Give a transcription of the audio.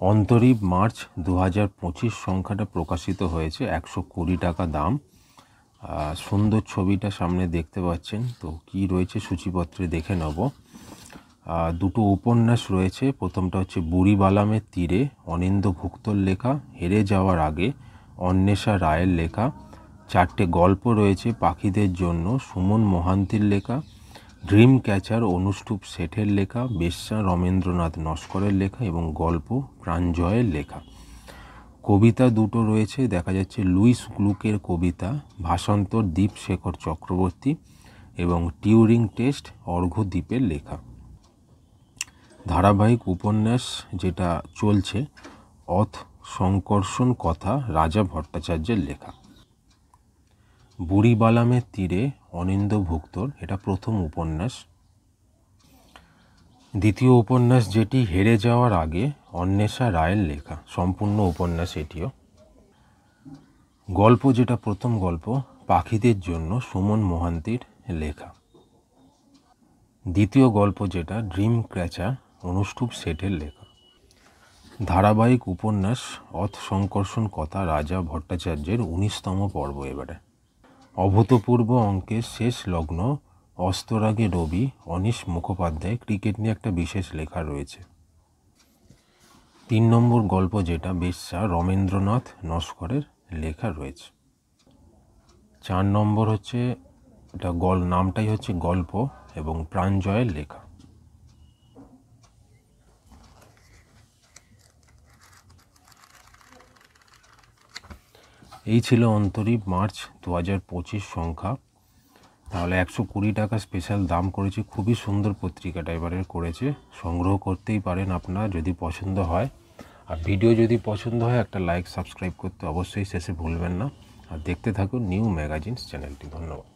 অন্তরীপ March 2025 সংখ্যাটা প্রকাশিত হয়েছে, 120 টাকা দাম। সুন্দর ছবিটা সামনে দেখতে পাচ্ছেন। তো কি রয়েছে সূচিপত্রে দেখে নেব। দুটো উপন্যাস রয়েছে। প্রথমটা হচ্ছে বুড়ি বালামের তীরে, অনিন্দ্য ভুক্তর লেখা, হেরে যাওয়ার আগে, অন্বেষা রায়ের লেখা। 4টে গল্প রয়েছে পাখিদের জন্য, সুমন মোহান্তির লেখা, ড্রিম ক্যাচার অনুষ্টুপ শেঠের লেখা, বেশ্যা রমেন্দ্রনাথ নস্করের লেখা এবং গল্প প্রাঞ্জয়ের লেখা। কবিতা দুটো রয়েছে, দেখা যাচ্ছে লুইস গ্লুকের কবিতা, ভাষান্তর দীপশেখর চক্রবর্তী এবং টিউরিং টেস্ট অর্ঘ্যদ্বীপের লেখা। ধারাবাহিক উপন্যাস যেটা চলছে, অথ সংকর্ষণ কথা, রাজা ভট্টাচার্যের লেখা। বুড়ি বালামের তীরে, অনিন্দ্য ভুক্তর, এটা প্রথম উপন্যাস। দ্বিতীয় উপন্যাস যেটি হেরে যাওয়ার আগে, অন্বেষা রায়ের লেখা, সম্পূর্ণ উপন্যাস এটিও। গল্প যেটা প্রথম গল্প, পাখিদের জন্য, সুমন মোহান্তির লেখা। দ্বিতীয় গল্প যেটা ড্রিম ক্যাচার, অনুষ্টুপ শেঠের লেখা। ধারাবাহিক উপন্যাস অথ সংকর্ষণ কথা, রাজা ভট্টাচার্যের 19তম পর্ব। এবারে অভূতপূর্ব অঙ্কের শেষ লগ্ন, অস্তরাগে রবি, অনিশ মুখোপাধ্যায়। ক্রিকেট নিয়ে একটা বিশেষ লেখা রয়েছে। 3 নম্বর গল্প যেটা বেশ্যা, রমেন্দ্রনাথ নস্করের লেখা রয়েছে। 4 নম্বর হচ্ছে এটা নামটাই হচ্ছে গল্প এবং প্রাঞ্জয়ের লেখা। এই ছিল অন্তরীপ মার্চ 2025 সংখ্যা। তাহলে 120 টাকা স্পেশাল দাম করেছে। খুবই সুন্দর পত্রিকাটা এবারের করেছে, সংগ্রহ করতেই পারেন আপনার যদি পছন্দ হয়। আর ভিডিও যদি পছন্দ হয় একটা লাইক সাবস্ক্রাইব করতে অবশ্যই শেষে ভুলবেন না। আর দেখতে থাকুন নিউ ম্যাগাজিনস চ্যানেলটি। ধন্যবাদ।